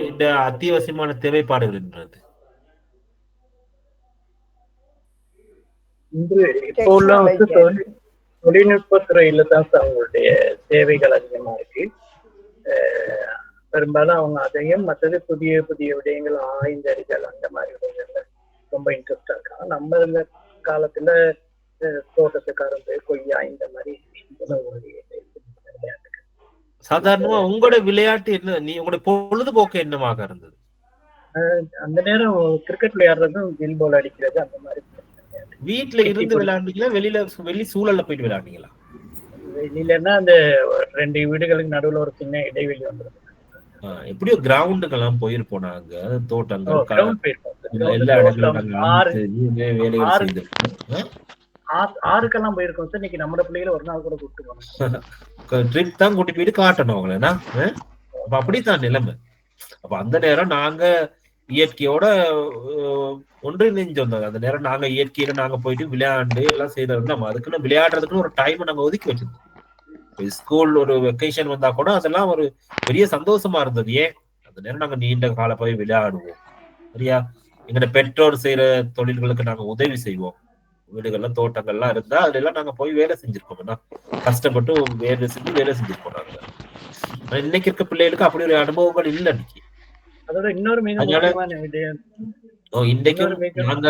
இந்த அத்தியாவசியமான தேவைப்பாடுகள் என்றது இன்று இப்போ உள்ள தொழில்நுட்பத்துறையில தான் அவங்களுடைய தேவைகள் அதிகமா இருக்கு. பெரும்பாலும் அவங்க அதையும் மற்றது புதிய புதிய விடயங்கள் ஆய்ந்தறிதல் அந்த மாதிரி விடயங்கள்ல ரொம்ப இன்ட்ரெஸ்டா இருக்காங்க. நம்ம இந்த காலத்துல தோட்டத்து கரும்பு கொய்யா இந்த மாதிரி சாதாரணமா உங்களோட விளையாட்டு என்ன, நீ உங்களோட பொழுதுபோக்கு என்னமாக இருந்தது? அந்த நேரம் கிரிக்கெட் விளையாடுறதும் வில் பால் அடிக்கிறது அந்த மாதிரி. வீட்டுல இருந்து விளையாண்டீங்களா வெளி சூழல்ல போயிட்டு விளையாண்டீங்களா? வெளியிலன்னா அந்த 2 வீடுகளுக்கு நடுவுல ஒரு சின்ன இடைவெளி வந்துடும். எப்படியோ கிரவுண்டுக்கெல்லாம் போயிருப்போம் நாங்க, தோட்டங்கள் எல்லா இடங்களும் ஆறுக்கெல்லாம் போயிருக்கோம் சார். இன்னைக்கு நம்ம பிள்ளைகளை ஒரு நாள் கூட கூப்பிட்டு போனோம். ட்ரிப் தான் கூட்டி போயிட்டு காட்டணும் அவங்களா. அப்ப அப்படித்தான் நிலைமை. அப்ப அந்த நேரம் நாங்க இயற்கையோட ஒன்றிணைஞ்சோம். அந்த நேரம் நாங்க இயற்கையில நாங்க போயிட்டு விளையாண்டு எல்லாம் செய்யறது. நம்ம அதுக்குன்னு விளையாடுறதுக்குன்னு ஒரு டைம் நாங்க ஒதுக்கி வச்சிருந்தோம். ஸ்கூல் ஒரு வெக்கேஷன் வந்தா கூட அதெல்லாம் ஒரு பெரிய சந்தோஷமா இருந்தது. ஏன் அந்த நேரம் நாங்க நீண்ட கால போய் விளையாடுவோம். சரியா, எங்க பெற்றோர் செய்யற தொழில்களுக்கு நாங்க உதவி செய்வோம். வீடுகள்ல தோட்டங்கள்லாம் இருந்தா அதெல்லாம் நாங்க போய் வேலை செஞ்சிருக்கோம். கஷ்டப்பட்டு வேலை செஞ்சிருக்கோம் நாங்க. இன்னைக்கு இருக்க பிள்ளைகளுக்கு அப்படி ஒரு அனுபவங்கள் இல்லை இன்னைக்கு. அதோட இன்னொரு இன்றைக்கும் நாங்க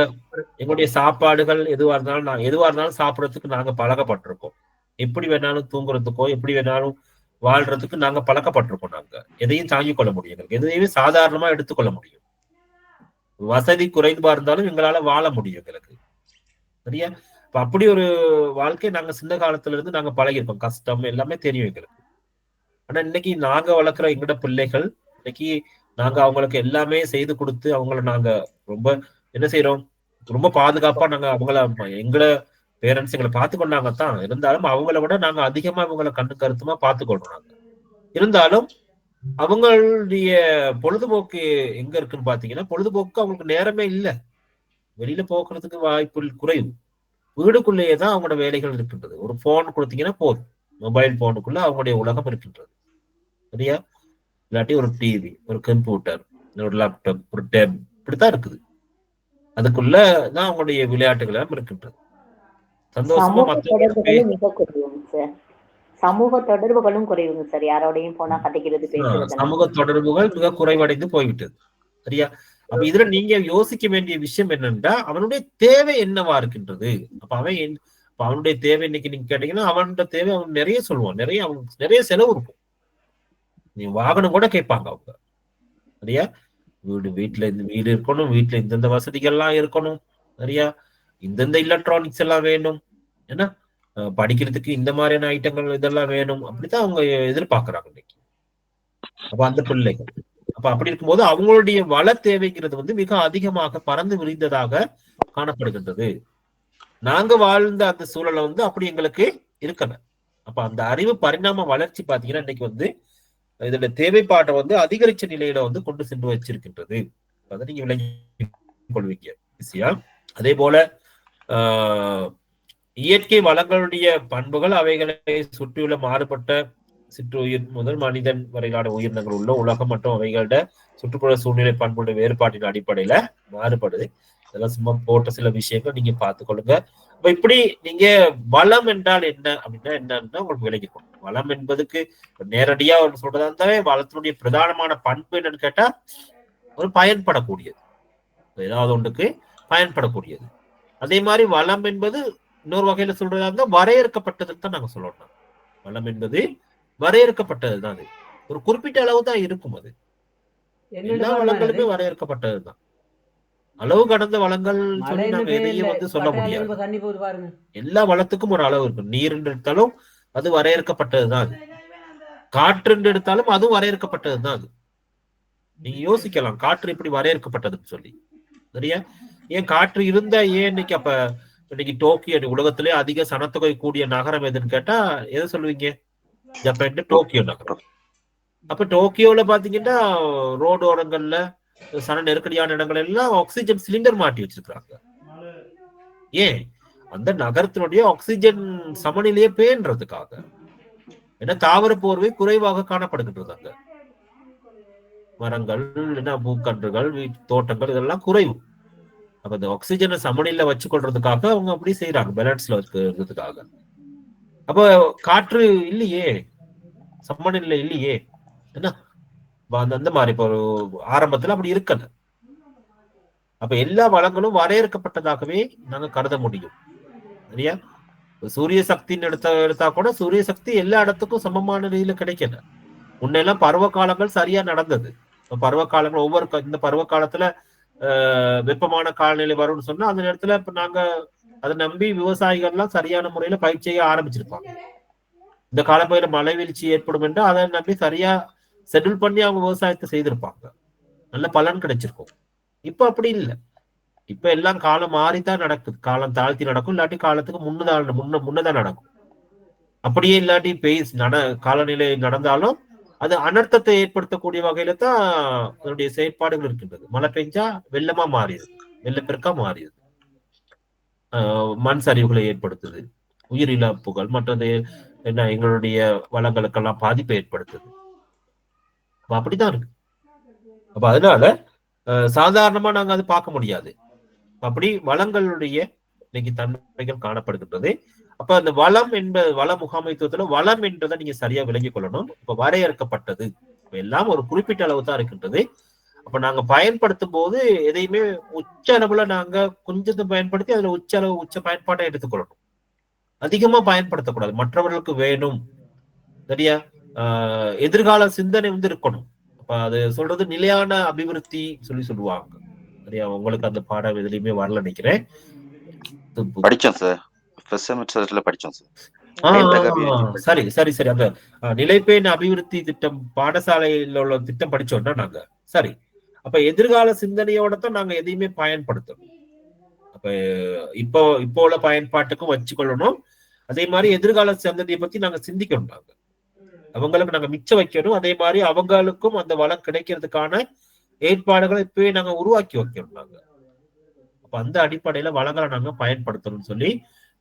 எங்களுடைய சாப்பாடுகள் எதுவா இருந்தாலும் சாப்பிடறதுக்கு நாங்க பழக்கப்பட்டிருக்கோம். எப்படி வேணாலும் தூங்குறதுக்கோ எப்படி வேணாலும் வாழ்றதுக்கு நாங்க பழக்கப்பட்டிருக்கோம். நாங்க எதையும் தாங்கிக் கொள்ள முடியும், எதையுமே சாதாரணமா எடுத்துக்கொள்ள முடியும். வசதி குறைவா இருந்தாலும் எங்களால வாழ முடியும் எங்களுக்கு. சரியா, இப்ப அப்படி ஒரு வாழ்க்கை நாங்க சின்ன காலத்துல இருந்து நாங்க பழகிருக்கோம். கஷ்டம் எல்லாமே தெரியும் எங்களுக்கு. ஆனா இன்னைக்கு நாங்க வளர்க்குற எங்கட பிள்ளைகள் இன்னைக்கு நாங்க அவங்களுக்கு எல்லாமே செய்து கொடுத்து அவங்கள நாங்க ரொம்ப என்ன செய்யறோம், ரொம்ப பாதுகாப்பா நாங்க அவங்கள எங்கட பேரண்ட்ஸ் எங்களை பார்த்துக்கொண்டாங்க தான். இருந்தாலும் அவங்கள விட நாங்க அதிகமா அவங்கள கண்ணு கருத்துமா பார்த்துக்கொள்றோம் நாங்க. இருந்தாலும் அவங்களுடைய பொழுதுபோக்கு எங்க இருக்குன்னு பாத்தீங்கன்னா, பொழுதுபோக்கு அவங்களுக்கு நேரமே இல்லை. வெளியில போக்குறதுக்கு வாய்ப்பு குறைவு. வீடுக்குள்ளேயே தான் அவங்களோட வேலைகள் இருக்கின்றது. ஒரு போன் கொடுத்தீங்கன்னா போதும், மொபைல் போனுக்குள்ள அவங்களுடைய உலகம் இருக்கின்றது. சரியா, இல்லாட்டி ஒரு டிவி, ஒரு கம்ப்யூட்டர், ஒரு லேப்டாப், ஒரு டேப், இப்படித்தான் இருக்குது. அதுக்குள்ள தான் அவங்களுடைய விளையாட்டுகள் எல்லாம் இருக்கின்றது. சமூக தொடர்புகளும் குறைவுங்க சார். யாரோடையும் போனா கதைக்கிறது, பேசுறது. சமூக தொடர்புகள் மிக குறைவடைந்து போய்விட்டது. சரியா, அப்ப இதுல நீங்க யோசிக்க வேண்டிய விஷயம் என்னன்னா, அவனுடைய தேவை என்னவா இருக்கின்றது. அப்ப அவனுடைய தேவை இன்னைக்கு நீங்க கேட்டீங்கன்னா, அவனோட தேவை அவன் நிறைய சொல்லுவான். நிறைய செலவு இருக்கும். நீ வாகனம் கூட கேட்பாங்க அவங்க. சரியா, வீட்டுல இந்த வீடு இருக்கணும், வீட்டுல இந்தந்த வசதிகள்லாம் இருக்கணும். சரியா, இந்தந்த எலக்ட்ரானிக்ஸ் எல்லாம் வேணும், ஏன்னா படிக்கிறதுக்கு இந்த மாதிரியான ஐட்டங்கள் இதெல்லாம் வேணும். அப்படித்தான் அவங்க எதிர்பார்க்கறாங்க இன்னைக்கு. அப்ப அந்த பிள்ளைகள் அப்ப அப்படி இருக்கும்போது அவங்களுடைய வள தேவைங்கிறது மிக அதிகமாக பறந்து விரிந்ததாக காணப்படுகின்றது. நாங்க வாழ்ந்த அந்த சூழலை அப்படி எங்களுக்கு இருக்கல. அப்ப அந்த அறிவு பரிணாம வளர்ச்சி பாத்தீங்கன்னா இன்னைக்கு இதோட தேவைப்பாட்டை அதிகரிச்ச நிலையில கொண்டு சென்று வச்சிருக்கின்றது. அதை நீங்க விளங்கி கொள்வீங்க. அதே போல இயற்கை வளங்களுடைய பண்புகள் அவைகளை சுற்றியுள்ள மாறுபட்ட சிற்றுயிர் முதல் மனிதன் வரையிலான உயிரினங்கள் உள்ள உலகம் மற்றும் அவைகளோட சுற்றுப்புற சூழ்நிலை பண்புடைய வேறுபாட்டின் அடிப்படையில மாறுபடுது. இதெல்லாம் சும்மா போட்ட சில விஷயங்கள் நீங்க பார்த்துக்கொள்ளுங்க. அப்ப இப்படி நீங்க வளம் என்றால் என்ன அப்படின்னா என்னன்னா உங்களுக்கு விளங்கிக்கணும். வளம் என்பதுக்கு நேரடியா சொல்றதா இருந்தாலே வளத்தினுடைய பிரதானமான பண்பு என்னன்னு கேட்டா ஒரு பயன்படக்கூடியது, ஏதாவது ஒன்றுக்கு பயன்படக்கூடியது. அதே மாதிரி வளம் என்பது இன்னொரு வகையில சொல்றதா இருந்தா வரையறுக்கப்பட்டதுன்னு தான் நாங்க சொல்லணும். வளம் என்பது வரையறுக்கப்பட்டதுதான். அது ஒரு குறிப்பிட்ட அளவு தான் இருக்கும். அது எல்லா வளங்களுமே வரையறுக்கப்பட்டதுதான். அளவு கடந்த வளங்கள் சொல்லி நாங்க எதையும் சொல்ல முடியாது. எல்லா வளத்துக்கும் ஒரு அளவு இருக்கு. நீர் என்று எடுத்தாலும் அது வரையறுக்கப்பட்டதுதான். அது காற்று என்று எடுத்தாலும் அதுவும் வரையறுக்கப்பட்டதுதான். அது நீங்க யோசிக்கலாம், காற்று இப்படி வரையறுக்கப்பட்டதுன்னு சொல்லி. சரியா, ஏன் காற்று இருந்தா ஏன் இன்னைக்கு அப்ப இன்னைக்கு டோக்கியோ உலகத்திலே அதிக சனத்தொகை கூடிய நகரம் எதுன்னு கேட்டா எதை சொல்லுவீங்க? ஜப்பான் டோக்கியோ நகரம். அப்ப டோக்கியோல பாத்தீங்கன்னா ரோடு ஓரங்கள்ல சன நெருக்கடியான இடங்கள் எல்லாம் ஆக்சிஜன் சிலிண்டர் மாட்டி வச்சிருக்காங்க. ஏன்? அந்த நகரத்தினுடைய ஆக்சிஜன் சமநிலையை பேணுறதுக்காக. ஏன்னா தாவர போர்வை குறைவாக காணப்படுகின்றது. அங்க மரங்கள், பூக்கன்றுகள், தோட்டங்கள் இதெல்லாம் குறைவு. அப்ப இந்த ஆக்சிஜனை சமநிலையில வச்சுக்கொள்றதுக்காக அவங்க அப்படி செய்யறாங்க, பேலன்ஸ்ல வச்சுக்கிறதுக்காக. அப்ப காற்று இல்லையே, சமநிலை இல்லையே, என்ன அந்த மாதிரி இப்போ ஒரு ஆரம்பத்துல அப்படி இருக்கல. அப்ப எல்லா வளங்களும் வரையறுக்கப்பட்டதாகவே நாங்க கருத முடியும். சரியா? சூரிய சக்தின்னு எடுத்தா கூட சூரிய சக்தி எல்லா இடத்துக்கும் சமமான நிலையில கிடைக்கல. முன்னெல்லாம் பருவ காலங்கள் சரியா நடந்தது. பருவ காலங்கள் இந்த பருவ காலத்துல வெப்பமான காலநிலை வரும்னு சொன்னா அந்த நேரத்துல இப்ப நாங்க அதை நம்பி விவசாயிகள்லாம் சரியான முறையில பயிர் செய்ய ஆரம்பிச்சிருப்பாங்க. இந்த காலப்பகுதியில மழை வீழ்ச்சி ஏற்படும் என்று அதை நம்பி சரியா செட்டில் பண்ணி அவங்க விவசாயத்தை செய்திருப்பாங்க, நல்ல பலன் கிடைச்சிருக்கும். இப்ப அப்படி இல்லை. இப்ப எல்லாம் காலம் மாறித்தான் நடக்குது. காலம் தாழ்த்தி நடக்கும், இல்லாட்டி காலத்துக்கு முன்னதான் நடக்கும். அப்படியே இல்லாட்டி காலநிலை நடந்தாலும் அது அனர்த்தத்தை ஏற்படுத்தக்கூடிய வகையில தான் அதனுடைய செயற்பாடுகள் இருக்கின்றது. மழை பெஞ்சா வெள்ளமா மாறிடுது, வெள்ளப்பெருக்கா மாறிடுது, மண் சரிவுகளை ஏற்படுத்துது, உயிரிழப்புகள், மற்றது என்ன எங்களுடைய வளங்களுக்கெல்லாம் பாதிப்பை ஏற்படுத்துது. அப்படிதான் இருக்கு. அப்ப அதனால சாதாரணமா நாங்க அது பார்க்க முடியாது. அப்படி வளங்களுடைய இன்னைக்கு தன்மைகள் காணப்படுகின்றது. அப்ப அந்த வளம் வள முகாமைத்துவத்துல வளம் என்றதை நீங்க சரியா விளங்கிக் கொள்ளணும். இப்ப வரையறுக்கப்பட்டது எல்லாம் ஒரு குறிப்பிட்ட அளவு தான் இருக்கின்றது. அப்ப நாங்க பயன்படுத்தும் போது எதையுமே உச்ச அளவுல நாங்க கொஞ்சத்தை பயன்படுத்தி அதுல உச்ச பயன்பாட்டை எடுத்துக்கொள்ளணும். அதிகமா பயன்படுத்தக்கூடாது. மற்றவர்களுக்கு வேணும், சரியா? எதிர்கால சிந்தனை இருக்கணும். அப்ப அது சொல்றது நிலையான அபிவிருத்தி சொல்லுவாங்க, சரியா? உங்களுக்கு அந்த பாடம் எதுலையுமே வரல நினைக்கிறேன். படிச்சோம் சார், படிச்சோம் சார். சரி. அந்த நிலைப்பேன் அபிவிருத்தி திட்டம் பாடசாலையில் உள்ள திட்டம் படிச்சோம்னா நாங்க சரி. அப்ப எதிர்கால சிந்தனையோட தான் நாங்க எதையுமே பயன்படுத்தணும். அப்ப இப்போ உள்ள பயன்பாட்டுக்கும் வச்சுக்கொள்ளணும். அதே மாதிரி எதிர்கால சந்ததியை பத்தி நாங்க சிந்திக்கணும். நாங்க அவங்களுக்கு நாங்க மிச்சம் வைக்கணும். அதே மாதிரி அவங்களுக்கும் அந்த வளம் கிடைக்கிறதுக்கான ஏற்பாடுகளை இப்பவே நாங்க உருவாக்கி வைக்கணும். நாங்க அப்ப அந்த அடிப்படையில வளங்களை நாங்க பயன்படுத்தணும்னு சொல்லி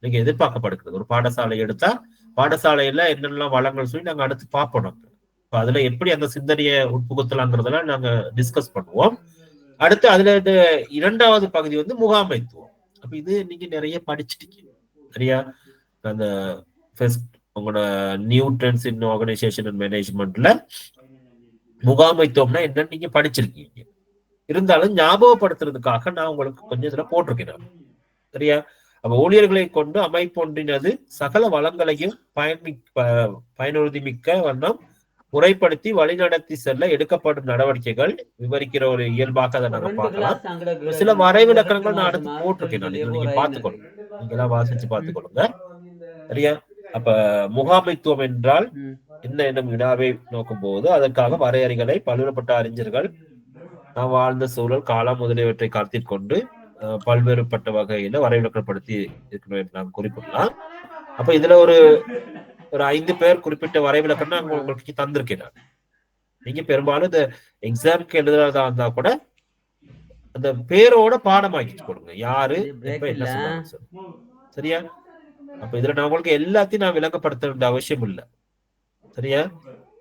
நீங்க எதிர்பார்க்கப்படுகிறது. ஒரு பாடசாலை எடுத்தா பாடசாலையில என்னெல்லாம் வளங்கள் சொல்லி நாங்க அடுத்து பார்ப்போம். இப்ப அதுல எப்படி அந்த சிந்தனையை உட்புகுத்தலாங்கிறதெல்லாம் நாங்க டிஸ்கஸ் பண்ணுவோம். அடுத்து அதுல இரண்டாவது பகுதி முகாமைத்துவம். அப்ப இது நீங்க நிறைய படிச்சுட்டீங்க, சரியா? அந்த உங்களோட new trends in organization and மேனேஜ்மெண்ட்ல முகாமைத்துவம்னா என்னன்னு நீங்க படிச்சிருக்கீங்க. இருந்தாலும் ஞாபகப்படுத்துறதுக்காக நான் உங்களுக்கு கொஞ்சம் இதுல போட்டிருக்கேன், சரியா? அப்ப ஊழியர்களை கொண்டு அமைப்பொன்றினது சகல வளங்களையும் பயனுறுதிமிக்க வண்ணம் முறைப்படுத்தி வழிநடத்தி செல்ல எடுக்கப்படும் நடவடிக்கைகள் விவரிக்கிற ஒரு இயல்பாக அதை நாங்க பார்க்கலாம். சில வரைவிலக்கணங்கள் நான் அடுத்து போட்டிருக்கேன், நீங்க பார்த்துக்கொள்ளுங்க, நீங்க எல்லாம் வாசிச்சு பார்த்துக்கொள்ளுங்க, சரியா? அப்ப முகாமைத்துவம் என்றால் என்ன என்னும் வினாவை நோக்கும் போது அதற்காக வரையறைகளை பல்வேறுபட்ட அறிஞர்கள் நாம் வாழ்ந்த சூழல், காலம் முதலியவற்றை கருத்தில் கொண்டு பல்வேறுபட்ட வகையில வரைவிலக்கணப்படுத்தி இருக்கணும் நாம் குறிப்பிடலாம். அப்ப இதுல ஒரு 5 பேர் குறிப்பிட்ட வரைவிலக்கணம் நான் உங்களுக்கு தந்திருக்கேன். நான் நீங்க பெரும்பாலும் இந்த எக்ஸாம்க்கு எழுதுறதா இருந்தா கூட அந்த பேரோட பாடமாக்கிட்டு கொடுங்க, யாரு எப்ப என்ன சொன்னாங்க, சரியா? அப்ப இதுல நான் உங்களுக்கு எல்லாத்தையும் நான் விளங்கப்படுத்த வேண்டிய அவசியம் இல்லை, சரியா?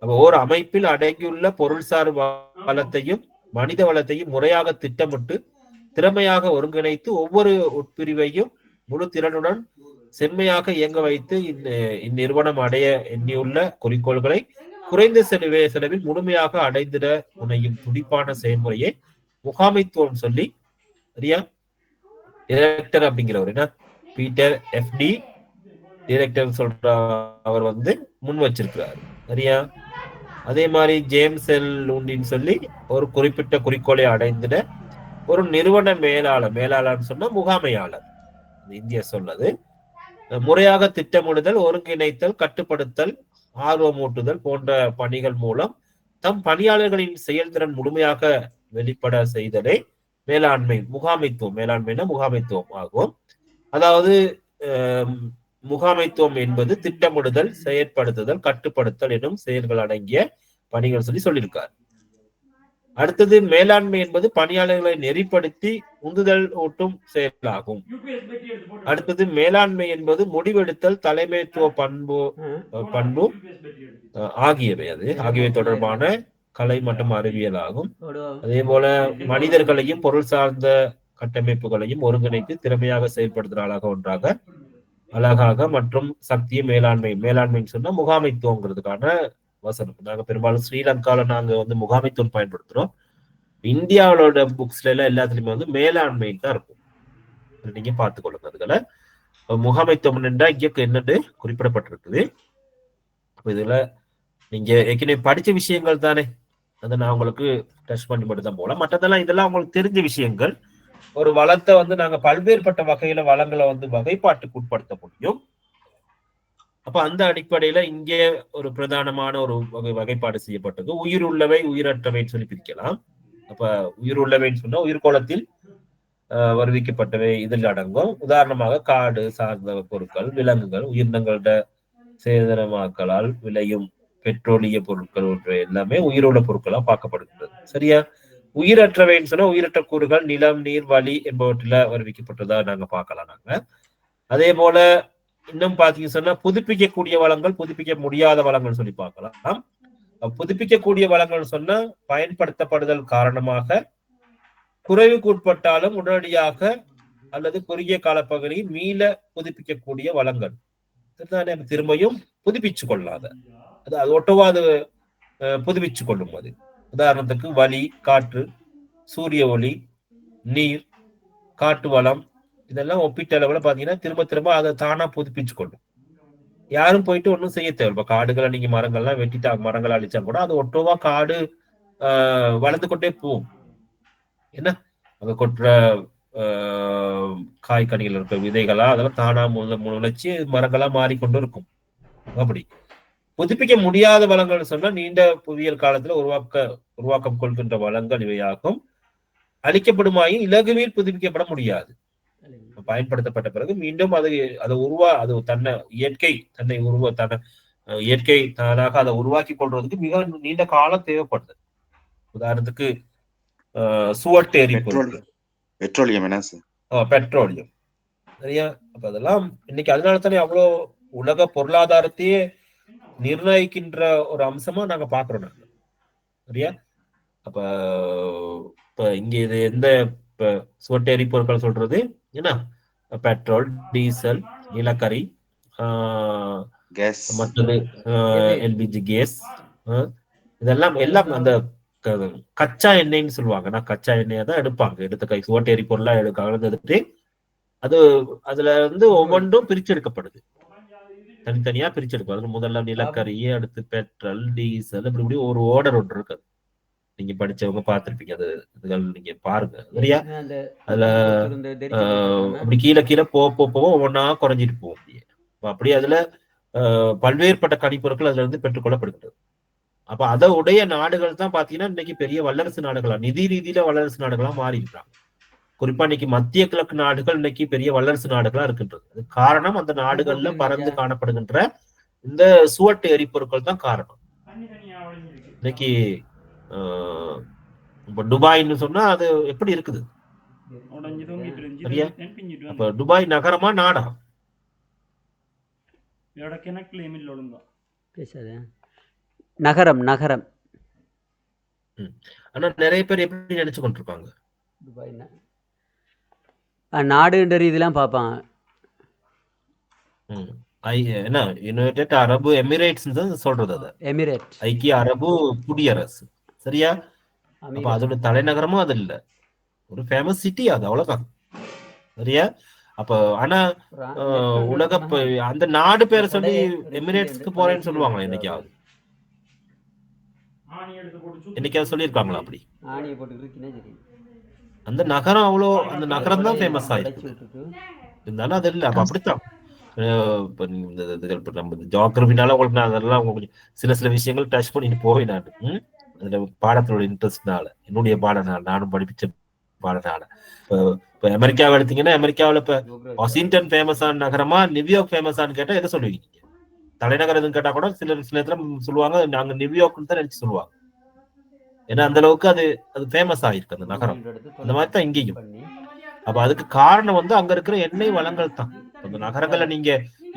அப்ப ஒரு அமைப்பில் அடங்கியுள்ள பொருள்சார் வளத்தையும் மனித வளத்தையும் முறையாக திட்டமிட்டு திறமையாக ஒருங்கிணைத்து ஒவ்வொரு உட்பிரிவையும் முழு திறனுடன் செம்மையாக இயங்க வைத்து இந்நிறுவனம் அடைய எண்ணியுள்ள குறிக்கோள்களை குறைந்த செலவில் முழுமையாக அடைந்திட முனையும் துடிப்பான செயல்முறையை முகாமைத்துவம் சொல்லி, சரியா? டைரக்டர் அப்படிங்கிறவர் என்ன பீட்டர் FD டைரக்டர் சொல்ற அவர் முன் வச்சிருக்கிறார், சரியா? அதே மாதிரி ஜேம்ஸ் எல் லூண்டின்னு சொல்லி ஒரு குறிப்பிட்ட குறிக்கோளை அடைந்திட ஒரு நிறுவன மேலாளர் சொன்னா முகாமையாளர், இந்திய சொல்லது, முறையாக திட்டமிடுதல், ஒருங்கிணைத்தல், கட்டுப்படுத்தல், ஆர்வமூட்டுதல் போன்ற பணிகள் மூலம் தம் பணியாளர்களின் செயல்திறன் முழுமையாக வெளிப்பட செய்தலே முகாமைத்துவம் ஆகும். அதாவது முகாமைத்துவம் என்பது திட்டமிடுதல், செயற்படுத்துதல், கட்டுப்படுத்தல் எனும் செயல்கள் அடங்கிய பணிகள் சொல்லியிருக்கார். அடுத்தது மேலாண்மை என்பது பணியாளர்களை நெறிப்படுத்தி உந்துதல் ஊட்டும் செயலாகும். அடுத்தது மேலாண்மை என்பது முடிவெடுத்தல், தலைமைத்துவ பண்பு ஆகியவை தொடர்பான கலை மற்றும் அறிவியல் ஆகும். அதே போல மனிதர்களையும் பொருள் சார்ந்த கட்டமைப்புகளையும் ஒருங்கிணைத்து திறமையாக செயல்படுத்துகிற அழகாக மற்றும் சக்தியை மேலாண்மைன்னு சொன்னா முகாமைத்துவங்கிறதுக்கான வசனம். நாங்க பெரும்பாலும் ஸ்ரீலங்கால நாங்க முகாமைத்துவம் பயன்படுத்துறோம். இந்தியாவோட புக்ஸ்ல எல்லாம் எல்லாத்துலயுமே மேலாண்மைன்னு தான் இருக்கும். நீங்க பார்த்துக்கொள்ளுங்க. அதுல முகாமைத்துவம் என்றா இங்க என்னன்னு குறிப்பிடப்பட்டிருக்குது. இதுல நீங்க ஏற்கனவே படிச்ச விஷயங்கள் தானே, அதை நான் உங்களுக்கு டச் பண்ணி மட்டும் தான் போகலாம். மற்றதெல்லாம் இதெல்லாம் உங்களுக்கு தெரிஞ்ச விஷயங்கள். ஒரு வளத்தை நாங்க பல்வேறுபட்ட வகையில வளங்களை வகைப்பாட்டுக்கு உட்படுத்த முடியும். அப்ப அந்த அடிப்படையில இங்கே ஒரு பிரதானமான ஒரு வகைப்பாடு செய்யப்பட்டது. உயிர் உள்ளவை உயிரற்றவைன்னு சொல்லி பிரிக்கலாம். அப்ப உயிர் உள்ளவைன்னு சொன்னா உயிர்கோளத்தில் வருவிக்கப்பட்டவை இதில் அடங்கும். உதாரணமாக காடு சார்ந்த பொருட்கள், விலங்குகள், உயிரினங்களோட சேதனமாக்கலால் விளையும் பெட்ரோலிய பொருட்கள் எல்லாமே உயிருள்ள பொருட்களா பார்க்கப்படுகிறது. சரியா? உயிரற்றவைன்னு சொன்னா உயிரற்ற கூறுகள் நிலம், நீர், வளி என்பவற்றில வருவிக்கப்பட்டதா நாங்க பார்க்கலாம். நாங்க அதே போல இன்னும் பாத்தீங்கன்னு சொன்னா புதுப்பிக்கக்கூடிய வளங்கள், புதுப்பிக்க முடியாத வளங்கள் சொல்லி பார்க்கலாம். புதுப்பிக்கக்கூடிய வளங்கள் சொன்னா பயன்படுத்தப்படுதல் காரணமாக குறைவுக்கு உட்பட்டாலும் உடனடியாக அல்லது குறுகிய காலப்பகுதியில் மீள புதுப்பிக்கக்கூடிய வளங்கள். திரும்பியும் புதுப்பிச்சு கொள்ளாத, அது ஒட்டவா அது புதுப்பிச்சு கொள்ளும். அது உதாரணத்துக்கு வளி, காற்று, சூரிய ஒளி, நீர், காட்டு வளம், இதெல்லாம் ஒப்பீட்டளவுல பாத்தீங்கன்னா திரும்ப திரும்ப அதை தானா புதுப்பிச்சு கொள்ளும். யாரும் போயிட்டு ஒன்றும் செய்ய தேவை. இப்ப காடுகளை நீங்க மரங்கள்லாம் வெட்டிட்டா, மரங்களை அழிச்சா கூட அது ஒட்டவா காடு வளர்ந்து கொண்டே போகும். என்ன அங்க கொட்டுற காய்கனிகள் இருக்க விதைகளா அதெல்லாம் தானா முளைச்சு மரங்களா மாறிக்கொண்டு இருக்கும். அப்படி புதுப்பிக்க முடியாத வளங்கள் சொன்னா நீண்ட புவியியல் காலத்துல உருவாக்கம் கொள்கின்ற வளங்கள் இவையாகும். அழிக்கப்படுமாயின் இலகுவில் புதுப்பிக்கப்பட முடியாது. பயன்படுத்தப்பட்ட பிறகு மீண்டும் அது தன்னை இயற்கை தானாக அதை உருவாக்கி கொள்றதுக்கு மிக நீண்ட காலம் தேவைப்படுது. உதாரணத்துக்கு சுவட்டு எரிபொருள், பெட்ரோலியம். சரியா? அப்ப அதெல்லாம் இன்னைக்கு அதனால தானே அவ்வளோ உலக பொருளாதாரத்தையே நிர்ணயிக்கின்ற ஒரு அம்சமா நாங்க பாக்குறோம். நாங்க சரியா? அப்ப இங்க இது எந்த சுவட்டு எரிபொருட்கள் சொல்றது என்ன? பெட்ரோல், டீசல், நிலக்கரி, மற்றது எல்பிஜி கேஸ், இதெல்லாம் எல்லாம் அந்த கச்சா எண்ணெய்ன்னு சொல்லுவாங்க. கச்சா எண்ணெயை தான் எடுப்பாங்க. சுவட்டு எரிபொருளா கலந்துட்டு அது அதுல ஒவ்வொன்றும் பிரிச்செடுக்கப்படுது, தனித்தனியா பிரிச்செடுக்கும். முதல்ல நிலக்கரி, அடுத்து பெட்ரோல், டீசல், இப்படி ஒரு ஓர்டர் ஒன்று இருக்கு. நீங்க படிச்சவங்க பார்த்திருப்பீங்க. அது இதுகள் நீங்க பாருங்க. சரியா? அதுல அப்படி கீழே போக ஒவ்வொன்னா குறைஞ்சிட்டு போகும். அப்படி அதுல பல்வேறுபட்ட கனிப்பொருட்கள் அதுல இருந்து பெற்றுக்கொள்ளப்படுகிறது. அப்ப அதை உடைய நாடுகள் தான் பாத்தீங்கன்னா இன்னைக்கு பெரிய வல்லரசு நாடுகளா, நிதி ரீதியில வல்லரசு நாடுகளா மாறி இருக்கிறாங்க. குறிப்பா இன்னைக்கு மத்திய கிழக்கு நாடுகள் இன்னைக்கு பெரிய வல்லரசு நாடுகளா இருக்கின்றது. அது காரணம் அந்த நாடுகள்ல பறந்து காணப்படுகின்ற இந்த சுவட்டு எரிபொருட்கள் தான் காரணம். இன்னைக்கு இப்ப துபாய்ன்னு சொன்னா அது எப்படி இருக்குது? அப்ப துபாய் நகரமா நாடா? நகரம். ஆனா நிறைய பேர் எப்படி நினைச்சு கொண்டிருப்பாங்க துபாய் நாடுன்ற ரீதியெல்லாம் பார்ப்பாங்க. என்ன யுனைடெட் அரபு எமிரேட்ஸ் சொல்றது. அது எமிரேட், ஐக்கிய அரபு குடியரசு. சரியா? அப்ப அதோட தலைநகரமும் அது இல்ல, ஒரு ஃபேமஸ் சிட்டி அது, அவ்வளவுதான். சரியா? அப்ப ஆனா உலக அந்த நாடு பேரை சொல்லி எமிரேட்ஸ்க்கு போறேன்னு சொல்லுவாங்களா என்னைக்காவது? என்னைக்காவது சொல்லியிருக்காங்களா அப்படி? அந்த நகரம் அந்த நகரம் தான் ஃபேமஸ் ஆயிருக்கு. இருந்தாலும் அது இல்லை. அப்ப அப்படித்தான் நம்ம ஜியோகிரபினால உங்களுக்கு நான் அதெல்லாம் உங்களுக்கு சில விஷயங்கள் டச் பண்ணிட்டு போவேன். நான் அதுல பாடத்தோட இன்ட்ரெஸ்ட்னால, என்னுடைய பாடனால, நானும் படிப்பிச்ச பாடனால. இப்ப அமெரிக்காவை எடுத்தீங்கன்னா அமெரிக்காவில் இப்ப வாஷிங்டன் ஃபேமஸான நகரமா நியூயார்க் ஃபேமஸானு கேட்டா எதை சொல்லுவீங்க? தலைநகர் எதுன்னு கேட்டா கூட சில இடத்துல சொல்லுவாங்க நாங்க நியூயார்க்னு தான் நினைச்சு சொல்லுவாங்க. ஏன்னா அந்த அளவுக்கு அது ஃபேமஸ் ஆயிருக்கு அந்த நகரம். அந்த மாதிரி தான் இங்கேயும். அப்ப அதுக்கு காரணம் அங்க இருக்கிற எண்ணெய் வளங்கள் தான். அந்த நகரங்களை நீங்க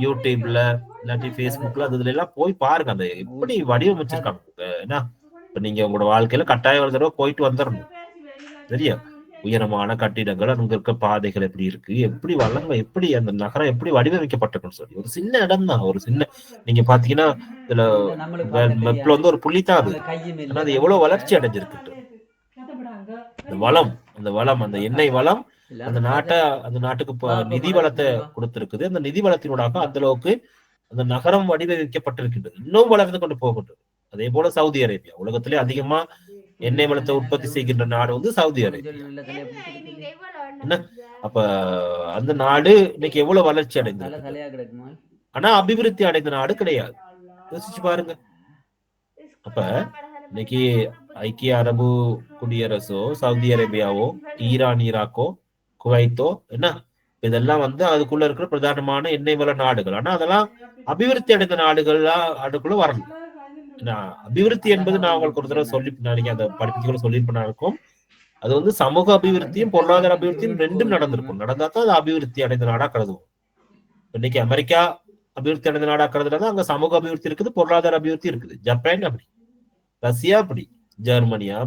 யூடியூப்ல இல்லாட்டி பேஸ்புக்ல அதுல எல்லாம் போய் பாருங்க, அந்த எப்படி வடிவமைச்சிருக்காங்க. ஏன்னா இப்ப நீங்க உங்களோட வாழ்க்கையில கட்டாயம் ஒரு தடவை போயிட்டு வந்துடணும். சரியா? உயரமான கட்டிடங்கள், அங்க இருக்க பாதைகள் எப்படி இருக்கு, எப்படி வளங்க, எப்படி அந்த நகரம் எப்படி வடிவமைக்கப்பட்டிருக்குன்னு சொல்லி ஒரு சின்ன இடம் தான். ஒரு சின்ன நீங்க பாத்தீங்கன்னா இதுல மெப்ல வந்து ஒரு புள்ளித்தான் அது. ஆனா அது எவ்வளவு வளர்ச்சி அடைஞ்சிருக்கு. அந்த வளம் அந்த எண்ணெய் வளம் அந்த நாட்டுக்கு நிதி வளத்தை கொடுத்திருக்குது. அந்த நிதி வளத்தினூடாக அந்த அளவுக்கு அந்த நகரம் வடிவமைக்கப்பட்டிருக்கின்றது. இன்னும் வளர்ந்து கொண்டு போகின்றது. அதே போல சவுதி அரேபியா உலகத்திலே அதிகமா எண்ணெய் வளத்தை உற்பத்தி செய்கின்ற நாடு வந்து சவுதி அரேபியா. என்ன அப்ப அந்த நாடு இன்னைக்கு எவ்வளவு வளர்ச்சி அடைந்தது, ஆனா அபிவிருத்தி அடைந்த நாடு கிடையாது. யோசிச்சு பாருங்க. அப்ப இன்னைக்கு ஐக்கிய அரபு குடியரசோ, சவுதி அரேபியாவோ, ஈரான், ஈராக்கோ, குவைத்தோ, என்ன இதெல்லாம் வந்து அதுக்குள்ள இருக்கிற பிரதானமான எண்ணெய் வள நாடுகள். ஆனா அதெல்லாம் அபிவிருத்தி அடைந்த நாடுக்குள்ள வரல. அபிவிருத்தி என்பது நான் உங்களுக்கு ஒரு தடவை சொல்லி நீங்க அந்த படிப்புகளை சொல்லியிருப்பா இருக்கும். அது வந்து சமூக அபிவிருத்தியும் பொருளாதார அபிவிருத்தியும் ரெண்டும் நடந்திருக்கும். நடந்தா தான் அது அபிவிருத்தி அடைந்த நாடா கருதுவோம். இன்னைக்கு அமெரிக்கா அபிவிருத்தி அடைந்த நாடா கருதுனா அங்க சமூக அபிவிருத்தி இருக்குது, பொருளாதார அபிவிருத்தி இருக்குது. ஜப்பான் அப்படி, ரஷ்யா அப்படி, ஜெர்மனியா,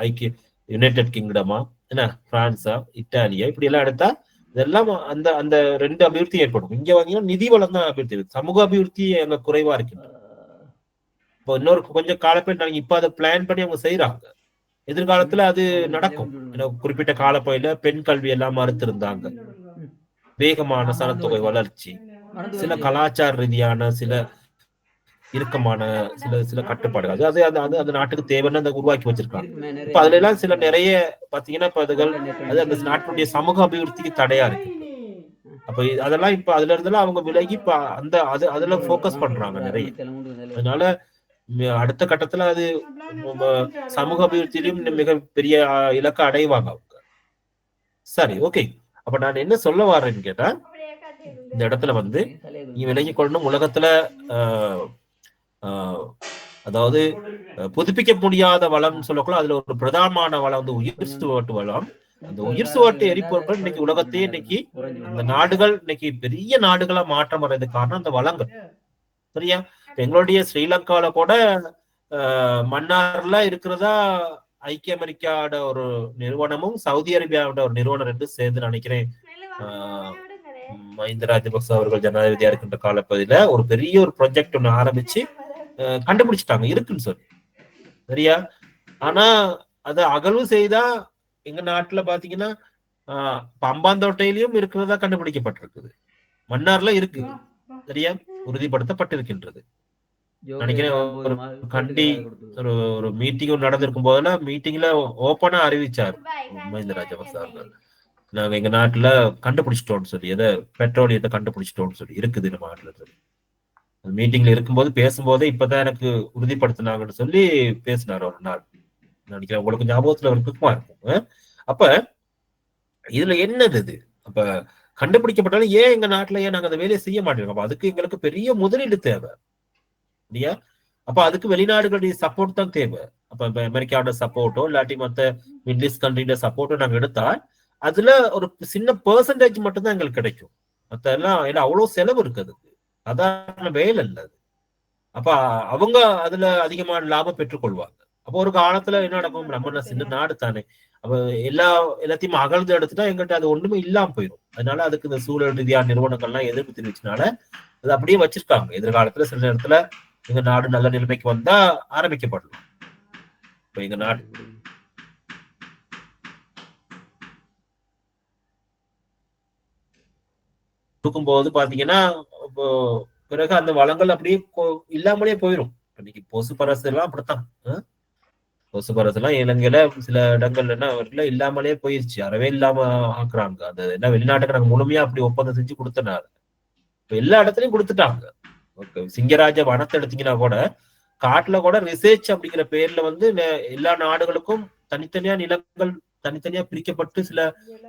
ஐக்கிய யுனைடெட் கிங்டமா, என்ன பிரான்ஸா, இத்தாலியா, இப்படி எல்லாம் எடுத்தா இதெல்லாம் அந்த அந்த ரெண்டு அபிவிருத்தி ஏற்படும். இங்க வாங்கினா நிதி வளம் தான் அபிவிருத்தி இருக்கு, சமூக அபிவிருத்தி அங்க குறைவா இருக்கின்றது. இப்போ இன்னொரு கொஞ்சம் காலப்பகுதியில் இப்ப அதை பிளான் பண்ணி அவங்க செய்யறாங்க. எதிர்காலத்துல அது நடக்கும். குறிப்பிட்ட காலப்பகுதியில பெண் கல்வி எல்லாம் மறுத்து இருந்தாங்க. வேகமான சனத்தொகை வளர்ச்சி, சில கலாச்சார ரீதியான சில இறுக்கமான சில கட்டுப்பாடுகள் அது அந்த நாட்டுக்கு தேவைன்னு அந்த உருவாக்கி வச்சிருக்காங்க. இப்ப அதுல எல்லாம் சில நிறைய பாத்தீங்கன்னா இப்ப அது அந்த நாட்டினுடைய சமூக அபிவிருத்திக்கு தடையா இருக்கு. அப்ப அதெல்லாம் இப்ப அதுல இருந்தெல்லாம் அவங்க விலகி இப்ப அதுல போக்கஸ் பண்றாங்க நிறைய. அதனால அடுத்த கட்டத்துல அது சமூக அபிவிருத்தியிலும் மிக பெரிய இலக்க அடைவாங்க அவங்க. சரி, ஓகே. அப்ப நான் என்ன சொல்ல வர்றேன்னு கேட்டா, இந்த இடத்துல வந்து நீ விலகி கொள்ளணும். உலகத்துல அதாவது புதுப்பிக்க முடியாத வளம் சொல்லக்கூட அதுல ஒரு பிரதானமான வளம் வந்து உயிர் சுவட்டு வளம். அந்த உயிர் சுவட்டு எரிபொருட்கள் இன்னைக்கு உலகத்தையே இன்னைக்கு இந்த நாடுகள் இன்னைக்கு பெரிய நாடுகளா மாற்றம் வர்றதுக்கு காரணம் அந்த வளங்கள். சரியா? எங்களுடைய ஸ்ரீலங்கால கூட மன்னார்ல இருக்கிறதா ஐக்கிய அமெரிக்காவோட ஒரு நிறுவனமும் சவுதி அரேபியாவோட ஒரு நிறுவனம் ரெண்டு சேர்ந்து நினைக்கிறேன் மஹிந்த ராஜபக்ச அவர்கள் ஜனாதிபதியா இருக்கின்ற காலப்பகுதியில ஒரு பெரிய ஒரு ப்ராஜெக்ட் ஒண்ணு ஆரம்பிச்சு கண்டுபிடிச்சிட்டாங்க இருக்குன்னு சொல்லி. சரியா? ஆனா அதை அகழ்வு செய்தா எங்க நாட்டுல பாத்தீங்கன்னா பம்பாந்தோட்டையிலயும் இருக்கிறதா கண்டுபிடிக்கப்பட்டிருக்குது, மன்னார்ல இருக்கு. சரியா? உறுதிப்படுத்தப்பட்டிருக்கின்றது. நினைக்கிறேன் ஒரு கண்டி ஒரு மீட்டிங் நடந்திருக்கும் போதெல்லாம் மீட்டிங்ல ஓப்பனா அறிவிச்சாரு மஹிந்த ராஜபக்ச அவர்கள், நாங்க எங்க நாட்டுல கண்டுபிடிச்சிட்டோம்னு சொல்லி, எதை பெட்ரோலியத்தை கண்டுபிடிச்சிட்டோம்னு சொல்லி இருக்குது நம்ம நாட்டுல சொல்லி. மீட்டிங்ல இருக்கும்போது பேசும்போதே இப்பதான் எனக்கு உறுதிப்படுத்தினாங்கன்னு சொல்லி பேசினார் ஒரு நாள். நினைக்கிறேன் உங்களுக்கு ஞாபகத்துல இருக்குமா இருக்கும். அப்ப இதுல என்னது இது? அப்ப கண்டுபிடிக்கப்பட்டாலும் ஏன் எங்க நாட்டுல ஏன் நாங்க அந்த வேலையை செய்ய மாட்டோம்? அப்ப அதுக்கு எங்களுக்கு பெரிய முதலீடு தேவை இல்லையா? அப்ப அதுக்கு வெளிநாடுகளுடைய சப்போர்ட் தான் தேவை. அப்ப அமெரிக்காவோட சப்போர்ட்டோ இல்லாட்டி மத்த மிடில் ஈஸ்ட் கண்ட்ரியோட சப்போர்ட்டோ நாங்க எடுத்தால் அதுல ஒரு சின்ன பெர்சன்டேஜ் மட்டும் தான் எங்களுக்கு கிடைக்கும். மத்த எல்லாம் ஏன்னா அவ்வளவு செலவு இருக்குது, சாதாரண வேலை இல்லை அது. அப்ப அவங்க அதுல அதிகமான லாபம் பெற்றுக்கொள்வாங்க. அப்போ ஒரு காலத்துல என்ன நடக்கும், நம்ம சின்ன நாடு தானே, அப்ப எல்லாத்தையும் அகழ்ந்து எடுத்துட்டா எங்கிட்ட அது ஒண்ணுமே இல்லாம போயிடும். அதனால அதுக்கு இந்த சூழல் ரீதியான நிறுவனங்கள்லாம் எதிர்ப்பு தெரிவிச்சனால அது அப்படியே வச்சிருக்காங்க. எதிர்காலத்துல சில நேரத்துல எங்க நாடு நல்ல நிலைமைக்கு வந்தா ஆரம்பிக்கப்படலாம். இப்ப எங்க நாடு தூக்கும்போது பாத்தீங்கன்னா பிறகு அந்த வளங்கள் அப்படியே இல்லாமலே போயிடும். இன்னைக்கு பொசுபரசு எல்லாம் அப்படித்தான். பொசுபரசு எல்லாம் இலங்கையில சில இடங்கள்ல என்ன இல்லாமலே போயிருச்சு, அறவே இல்லாம ஆக்குறாங்க. அது என்ன வெளிநாட்டுக்கு நாங்க முழுமையா அப்படி ஒப்பந்தம் செஞ்சு கொடுத்தனால இப்ப எல்லா இடத்துலயும் கொடுத்துட்டாங்க. சிங்கராஜ வனத்தை எடுத்தீங்கன்னா கூட காட்டுல கூட ரிசர்ச் அப்படிங்கிற பேர்ல வந்து எல்லா நாடுகளுக்கும் தனித்தனியா நிலங்கள் தனித்தனியா பிரிக்கப்பட்டு சில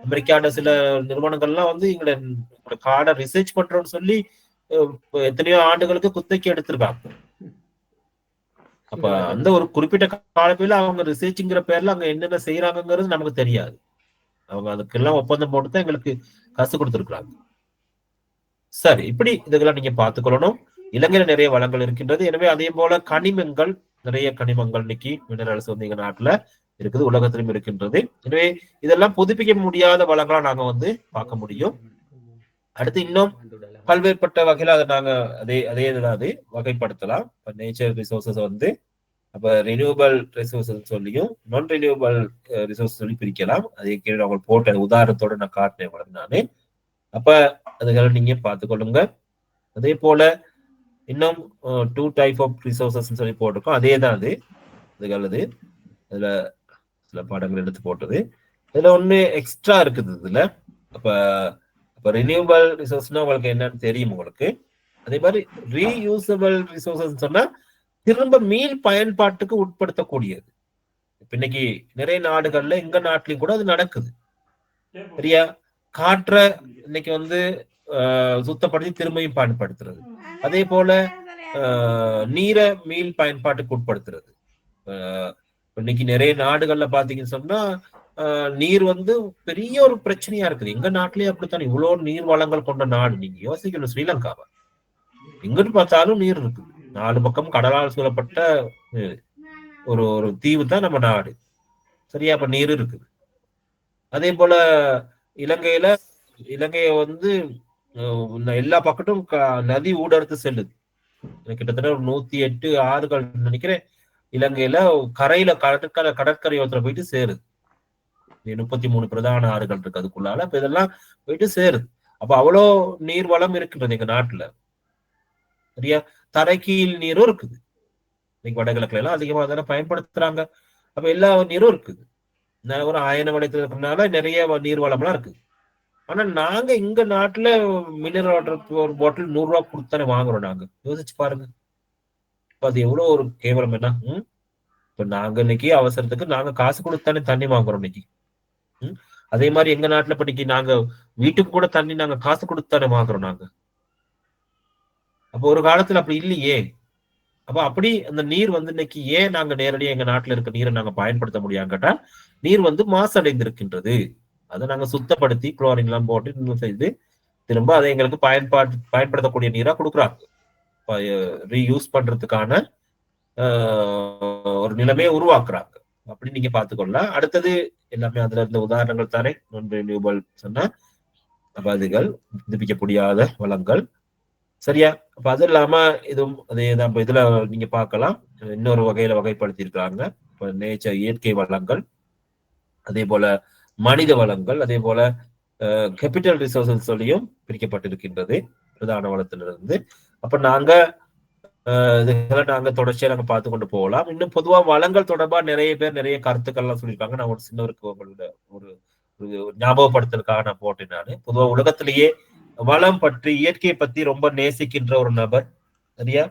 அமெரிக்காவோட சில நிறுவனங்கள்லாம் வந்து எங்களை காடை ரிசர்ச் பண்றோம்னு சொல்லி எத்தனையோ ஆண்டுகளுக்கு குத்தகைக்கு எடுத்திருக்காங்க. அப்ப அந்த ஒரு குறிப்பிட்ட காலப்பகுதியில அவங்க ரிசர்ச்ங்கிற பேர்ல அங்க என்னென்ன செய்யறாங்கிறது நமக்கு தெரியாது. அவங்க அதுக்கெல்லாம் ஒப்பந்தம் போட்டுதான் எங்களுக்கு காசு கொடுத்துருக்குறாங்க. சரி, இப்படி இதெல்லாம் நீங்க பார்த்துக்கொள்ளணும். இலங்கையில நிறைய வளங்கள் இருக்கின்றது. எனவே அதே போல கனிமங்கள் நிறைய கனிமங்கள் இன்னைக்கு மினரல்ஸ் வந்து எங்க நாட்டுல இருக்குது, உலகத்திலும் இருக்கின்றது. எனவே இதெல்லாம் புதுப்பிக்க முடியாத வளங்களா நாங்க வந்து பார்க்க முடியும். அடுத்து இன்னும் பல்வேறுபட்ட வகையில அதை நாங்க அதே அது வகைப்படுத்தலாம். நேச்சர் ரிசோர்சஸ் வந்து அப்ப ரினியூவபிள் ரிசோர்சஸ் சொல்லியும் நான் ரினியூவபிள் ரிசோர்ஸ் சொல்லி பிரிக்கலாம். அதே கீழே அவங்க போட்ட உதாரணத்தோட நான் காட்டினேன் உங்களுக்கு நானு. அப்ப அதுகளை நீங்க பார்த்துக்கொள்ளுங்க. அதே போல இன்னும் 2 டைப் ஆஃப் ரிசோர்சஸ் சொல்லி போட்டிருக்கோம். அதே தான் அதுகள் அதுல சில பாடங்கள் எடுத்து போட்டது. இதுல ஒண்ணு எக்ஸ்ட்ரா இருக்குது இதுல. அப்ப ரினியூவபிள் ரிசோர்ஸ்னா உங்களுக்கு என்னன்னு தெரியும் உங்களுக்கு. அதே மாதிரி ரீயூசபிள் ரிசோர்சஸ் சொன்னா திரும்ப மீள் பயன்பாட்டுக்கு உட்படுத்தக்கூடியது. இப்ப இன்னைக்கு நிறைய நாடுகள்ல எங்க நாட்டிலையும் கூட அது நடக்குது. சரியா? காற்ற இன்னைக்கு வந்து சுத்தப்படுத்தி திரும்பியும் பயன்படுத்துறது. அதே போல நீரை மீள் பயன்பாட்டுக்கு உட்படுத்துறது. இன்னைக்கு நிறைய நாடுகள்ல பாத்தீங்கன்னு சொன்னா நீர் வந்து பெரிய ஒரு பிரச்சனையா இருக்குது. எங்க நாட்டிலேயே அப்படித்தான். இவ்வளவு நீர் வளங்கள் கொண்ட நாடு. நீங்க யோசிக்கணும், ஸ்ரீலங்காவை எங்கிட்டு பார்த்தாலும் நீர் இருக்குது. 4 பக்கம் கடலால் சூழப்பட்ட ஒரு தீவு தான் நம்ம நாடு. சரியா? அப்ப நீர் இருக்குது. அதே போல இலங்கைய வந்து எல்லா பக்கத்தும் நதி ஊடறுத்து செல்லுது. கிட்டத்தட்ட ஒரு 108 ஆறுகள் நினைக்கிறேன் இலங்கையில கரையில கடற்கரையோரத்துல போயிட்டு சேருது. 33 பிரதான ஆறுகள் இருக்கு அதுக்குள்ளால. அப்ப இதெல்லாம் போயிட்டு சேருது. அப்ப அவ்வளோ நீர் வளம் இருக்கின்றது எங்க நாட்டுல. சரியா? தரைக்கீழ் நீரும் இருக்குது. இன்னைக்கு வடகிழக்குல எல்லாம் அதிகமா தானே பயன்படுத்துறாங்க. அப்ப எல்லா நீரும் இருக்குது. ஒரு ஆயன வளையத்துல இருக்கிறதுனால நிறைய நீர் வளம்லாம் இருக்குது. ஆனா நாங்க எங்க நாட்டுல மினரல் வாட்டர் ஒரு பாட்டில் 100 ரூபாய் கொடுத்தானே வாங்குறோம். நாங்க யோசிச்சு பாருங்க. இப்ப அது எவ்வளவு ஒரு கேவலம் என்ன. இப்ப நாங்க இன்னைக்கு அவசரத்துக்கு நாங்க காசு கொடுத்தானே தண்ணி வாங்குறோம் இன்னைக்கு. அதே மாதிரி எங்க நாட்டுல இப்ப இன்னைக்கு நாங்க வீட்டுக்கு கூட தண்ணி நாங்க காசு கொடுத்தானே வாங்குறோம் நாங்க. அப்ப ஒரு காலத்துல அப்படி இல்லையே. அப்ப அப்படி அந்த நீர் வந்து இன்னைக்கு ஏன் நாங்க நேரடியாக எங்க நாட்டுல இருக்க நீரை நாங்க பயன்படுத்த முடியாது கேட்டா, நீர் வந்து மாசடைந்திருக்கின்றது. அதை நாங்க சுத்தப்படுத்தி குளோரின் எல்லாம் போட்டு இன்னும் செய்து திரும்ப அதை எங்களுக்கு பயன்படுத்தக்கூடிய நீரா கொடுக்குறாங்க. ரீயூஸ் பண்றதுக்கான ஒரு நிலைமையை உருவாக்குறாங்க. அப்படி நீங்க பாத்துக்கொள்ளலாம். அடுத்தது எல்லாமே அதுல இருந்த உதாரணங்கள் தானே. நான் ரினியூவபிள் சொன்னா அதுகள் புதுப்பிக்க முடியாத வளங்கள். சரியா? அப்ப அது இல்லாம இதுவும் அதேதான். இதுல நீங்க பார்க்கலாம், இன்னொரு வகையில வகைப்படுத்தி இருக்காங்க. இப்ப நேச்சர் இயற்கை வளங்கள், அதே போல மனித வளங்கள், அதே போல கேபிட்டல் ரிசோர்சஸ் சொல்லியும் பிரிக்கப்பட்டிருக்கின்றது பிரதான வளத்திலிருந்து. அப்ப நாங்க இதுகளை நாங்க தொடர்ச்சியா நாங்க பார்த்து கொண்டு போகலாம். இன்னும் பொதுவா வளங்கள் தொடர்பா நிறைய பேர் நிறைய கருத்துக்கள் எல்லாம் சொல்லியிருக்காங்க. நான் ஒரு சின்னவருக்கு உங்களோட ஒரு ஞாபகப்படுத்தலுக்காக நான் போட்டேன். நான் பொதுவா உலகத்திலேயே வளம் பற்றி இயற்கையை பத்தி ரொம்ப நேசிக்கின்ற ஒரு நபர். சரியா?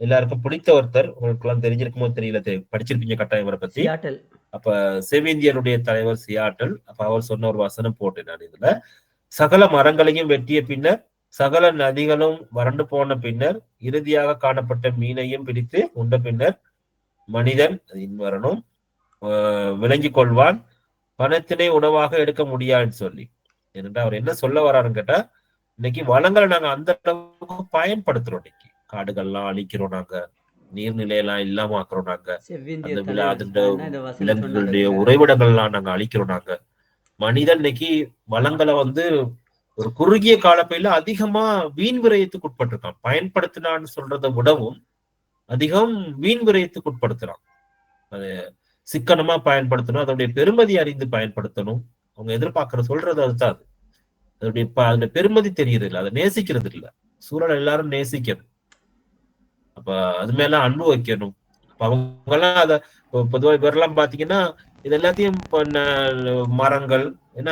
எல்லாருக்கும் பிடித்த ஒருத்தர். உங்களுக்கு எல்லாம் தெரிஞ்சிருக்குமோ தெரியல, படிச்சிருப்பீங்க கட்டாயம் இவரை பத்தி. அப்ப செவிந்தியனுடைய தலைவர் சியாட்டல். அப்ப அவர் சொன்ன ஒரு வசனம் போட்டேன் நான் இதுல. சகல மரங்களையும் வெட்டிய பின்னர், சகல நதிகளும் வறண்டு போன பின்னர், இறுதியாக காணப்பட்ட மீனையும் பிடித்து உண்ட பின்னர் மனிதன் வரணும் விளங்கிக் கொள்வான், பணத்தினை உணவாக எடுக்க முடியாதுன்னு சொல்லி. ஏனென்றா அவர் என்ன சொல்ல வர்றாருன்னு கேட்டா, இன்னைக்கு வளங்களை நாங்க அந்த அளவுக்கு பயன்படுத்துறோம். இன்னைக்கு காடுகள்லாம் அழிக்கிறோம், நாங்க நீர்நிலையெல்லாம் இல்லாம ஆக்குறோம், நாங்க அந்த விலங்குகளுடைய உறைவிடங்கள்லாம் நாங்க அழிக்கிறோம். நாங்க மனிதன் இன்னைக்கு வளங்களை வந்து ஒரு குறுகிய காலப்பையில அதிகமா வீண் விரயத்துக்கு உட்பட்டிருக்கான். பயன்படுத்தினான்னு சொல்றதை விடவும் அதிகம் வீண் விரயத்துக்கு உட்படுத்துறான். அது சிக்கனமா பயன்படுத்தணும், அதனுடைய பெருமதி அறிந்து பயன்படுத்தணும். அவங்க எதிர்பார்க்கிற சொல்றது அதுதான். அதனுடைய பெருமதி தெரியுது இல்லை, அதை நேசிக்கிறது இல்லை. சூழலை எல்லாரும் நேசிக்கணும். அப்ப அது மேல அன்பு வைக்கணும். அப்ப அவங்க எல்லாம் அத பொதுவாக இவரெல்லாம் பாத்தீங்கன்னா இது எல்லாத்தையும் மரங்கள், என்ன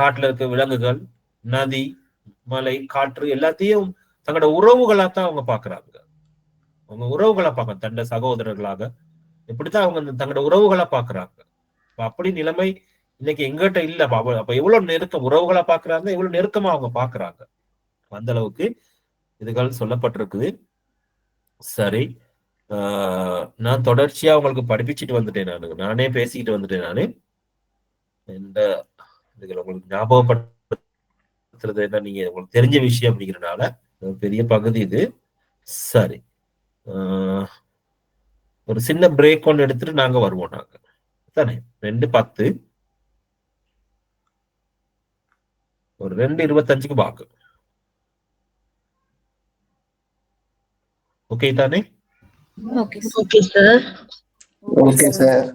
காட்டுல இருக்க விலங்குகள், நதி, மலை, காற்று எல்லாத்தையும் தங்களோட உறவுகளாத்தான் அவங்க பாக்குறாங்க. அவங்க உறவுகளை பார்க்க தன்னை சகோதரர்களாக இப்படித்தான் அவங்க தங்களோட உறவுகளை பாக்குறாங்க. அப்படி நிலைமை இன்னைக்கு எங்கிட்ட இல்ல. அப்ப எவ்வளவு நெருக்கம் உறவுகளை பாக்குறாங்க, எவ்வளவு நெருக்கமா அவங்க பாக்குறாங்க. அந்த அளவுக்கு இதுகள் சொல்லப்பட்டிருக்குது. சரி, நான் தொடர்ச்சியா உங்களுக்கு படிப்பிச்சுட்டு வந்துட்டேன். நானே பேசிக்கிட்டு வந்துட்டேன். நானு இந்த இதுகள் உங்களுக்கு ஞாபகப்படுத்துறது என்ன, நீங்க உங்களுக்கு தெரிஞ்ச விஷயம் அப்படிங்கிறதுனால பெரிய பகுதி இது. சரி, ஒரு சின்ன பிரேக் ஒன்று எடுத்துட்டு நாங்க வருவோம். நாங்க தானே 2:10 ஒரு 2:25க்கு பாக்கு. ஓகே தானே? Okay sir. Okay sir.